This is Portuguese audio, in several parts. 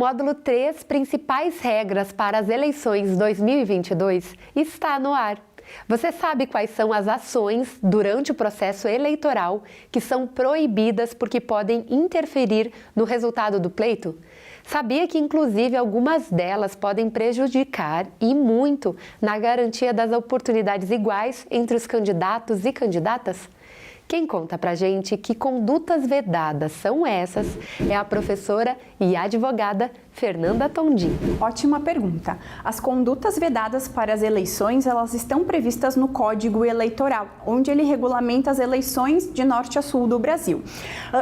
módulo 3, Principais Regras para as Eleições 2022, está no ar. Você sabe quais são as ações durante o processo eleitoral que são proibidas porque podem interferir no resultado do pleito? Sabia que, inclusive, algumas delas podem prejudicar e muito na garantia das oportunidades iguais entre os candidatos e candidatas? Quem conta pra gente que condutas vedadas são essas é a professora e advogada Fernanda Tondim. Ótima pergunta. As condutas vedadas para as eleições, elas estão previstas no Código Eleitoral, onde ele regulamenta as eleições de norte a sul do Brasil.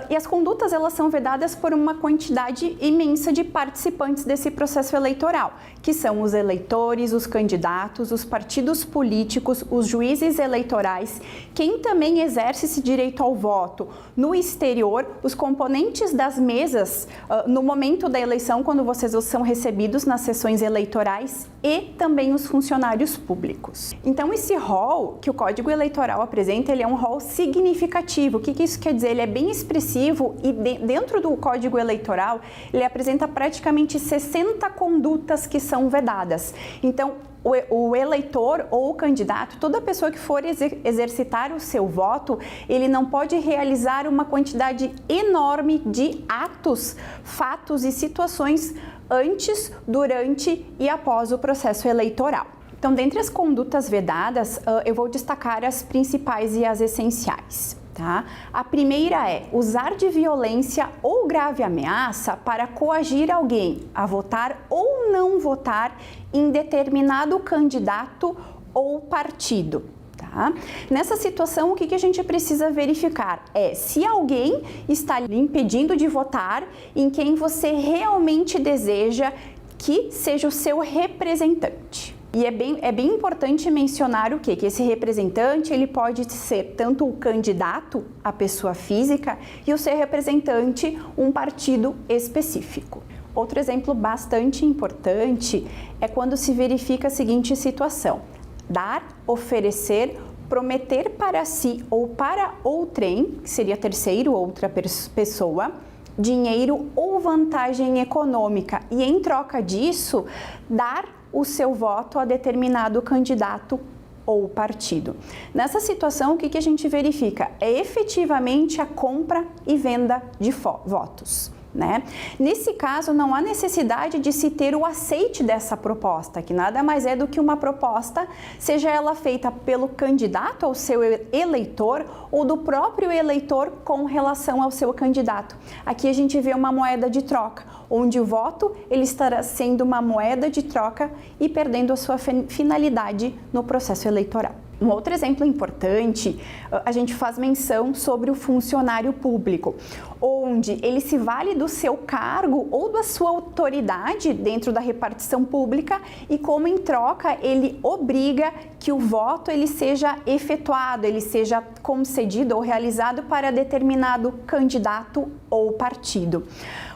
E as condutas, elas são vedadas por uma quantidade imensa de participantes desse processo eleitoral, que são os eleitores, os candidatos, os partidos políticos, os juízes eleitorais, quem também exerce esse direito ao voto no exterior, os componentes das mesas no momento da eleição, quando vocês são recebidos nas sessões eleitorais, e também os funcionários públicos. Então, esse rol que o Código Eleitoral apresenta, ele é um rol significativo. O que isso quer dizer? Ele é bem expressivo e dentro do Código Eleitoral, ele apresenta praticamente 60 condutas que são vedadas. Então, o eleitor ou o candidato, toda pessoa que for exercitar o seu voto, ele não pode realizar uma quantidade enorme de atos, fatos e situações antes, durante e após o processo eleitoral. Então, dentre as condutas vedadas, eu vou destacar as principais e as essenciais. Tá? A primeira é usar de violência ou grave ameaça para coagir alguém a votar ou não votar em determinado candidato ou partido. Tá? Nessa situação, o que a gente precisa verificar é se alguém está lhe impedindo de votar em quem você realmente deseja que seja o seu representante. E é bem importante mencionar o quê? Que esse representante, ele pode ser tanto o candidato, a pessoa física, e o seu representante, um partido específico. Outro exemplo bastante importante é quando se verifica a seguinte situação: dar, oferecer, prometer para si ou para outrem, que seria terceiro, outra pessoa, dinheiro ou vantagem econômica, e em troca disso, dar o seu voto a determinado candidato ou partido. Nessa situação, o que a gente verifica? É efetivamente a compra e venda de votos. Né? Nesse caso, não há necessidade de se ter o aceite dessa proposta, que nada mais é do que uma proposta, seja ela feita pelo candidato ao seu eleitor ou do próprio eleitor com relação ao seu candidato. Aqui a gente vê uma moeda de troca, onde o voto ele estará sendo uma moeda de troca e perdendo a sua finalidade no processo eleitoral. Um outro exemplo importante, a gente faz menção sobre o funcionário público, onde ele se vale do seu cargo ou da sua autoridade dentro da repartição pública e como em troca ele obriga que o voto ele seja efetuado, ele seja concedido ou realizado para determinado candidato ou partido.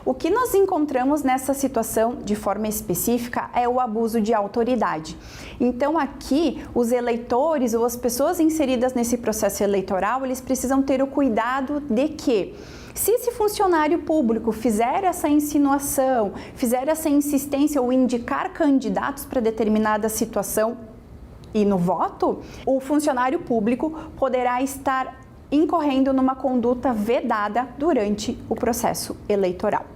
O que nós encontramos nessa situação de forma específica é o abuso de autoridade. Então aqui os eleitores ou as pessoas inseridas nesse processo eleitoral, eles precisam ter o cuidado de que se esse funcionário público fizer essa insinuação, fizer essa insistência ou indicar candidatos para determinada situação e no voto, o funcionário público poderá estar incorrendo numa conduta vedada durante o processo eleitoral.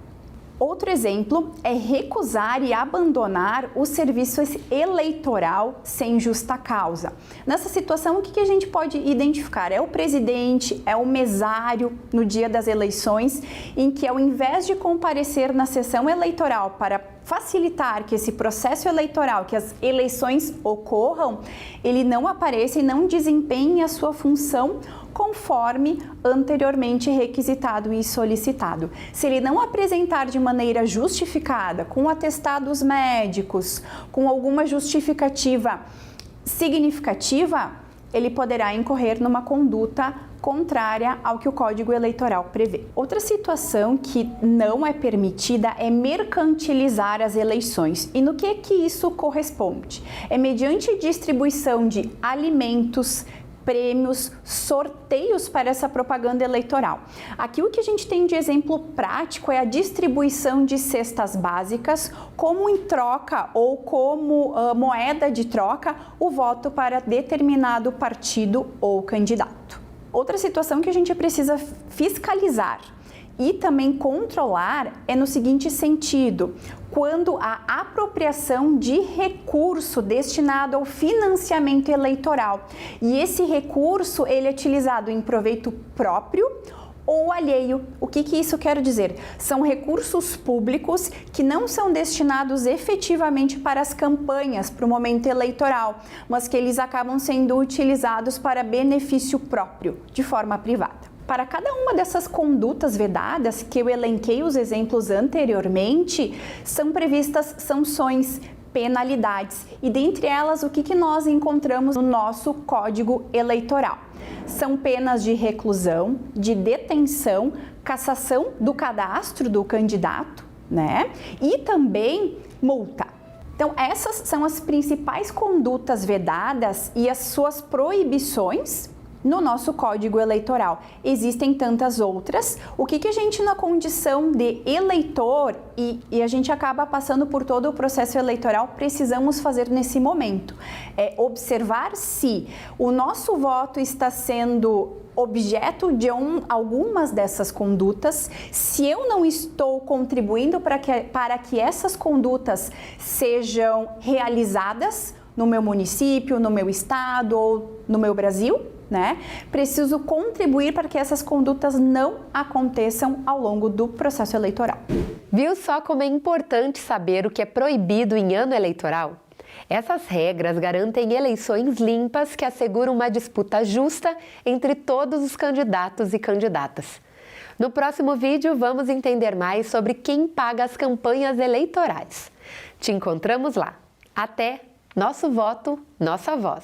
Outro exemplo é recusar e abandonar o serviço eleitoral sem justa causa. Nessa situação, o que a gente pode identificar? É o presidente, é o mesário no dia das eleições, em que ao invés de comparecer na sessão eleitoral para facilitar que esse processo eleitoral, que as eleições ocorram, ele não apareça e não desempenhe a sua função conforme anteriormente requisitado e solicitado. Se ele não apresentar de maneira justificada, com atestados médicos, com alguma justificativa significativa, ele poderá incorrer numa conduta contrária ao que o Código Eleitoral prevê. Outra situação que não é permitida é mercantilizar as eleições. E no que isso corresponde? É mediante distribuição de alimentos, prêmios, sorteios para essa propaganda eleitoral. Aqui o que a gente tem de exemplo prático é a distribuição de cestas básicas como em troca ou como moeda de troca o voto para determinado partido ou candidato. Outra situação que a gente precisa fiscalizar e também controlar é no seguinte sentido: quando a apropriação de recurso destinado ao financiamento eleitoral e esse recurso ele é utilizado em proveito próprio ou alheio. O que isso quer dizer? São recursos públicos que não são destinados efetivamente para as campanhas, para o momento eleitoral, mas que eles acabam sendo utilizados para benefício próprio, de forma privada. Para cada uma dessas condutas vedadas, que eu elenquei os exemplos anteriormente, são previstas sanções, penalidades, e dentre elas o que nós encontramos no nosso Código Eleitoral. São penas de reclusão, de detenção, cassação do cadastro do candidato, né? E também multa. Então, essas são as principais condutas vedadas e as suas proibições no nosso Código Eleitoral. Existem tantas outras. O que a gente, na condição de eleitor, e a gente acaba passando por todo o processo eleitoral, precisamos fazer nesse momento? É observar se o nosso voto está sendo objeto de algumas dessas condutas, se eu não estou contribuindo para que essas condutas sejam realizadas no meu município, no meu estado ou no meu Brasil, né? Preciso contribuir para que essas condutas não aconteçam ao longo do processo eleitoral. Viu só como é importante saber o que é proibido em ano eleitoral? Essas regras garantem eleições limpas que asseguram uma disputa justa entre todos os candidatos e candidatas. No próximo vídeo, vamos entender mais sobre quem paga as campanhas eleitorais. Te encontramos lá. Até! Nosso voto, nossa voz.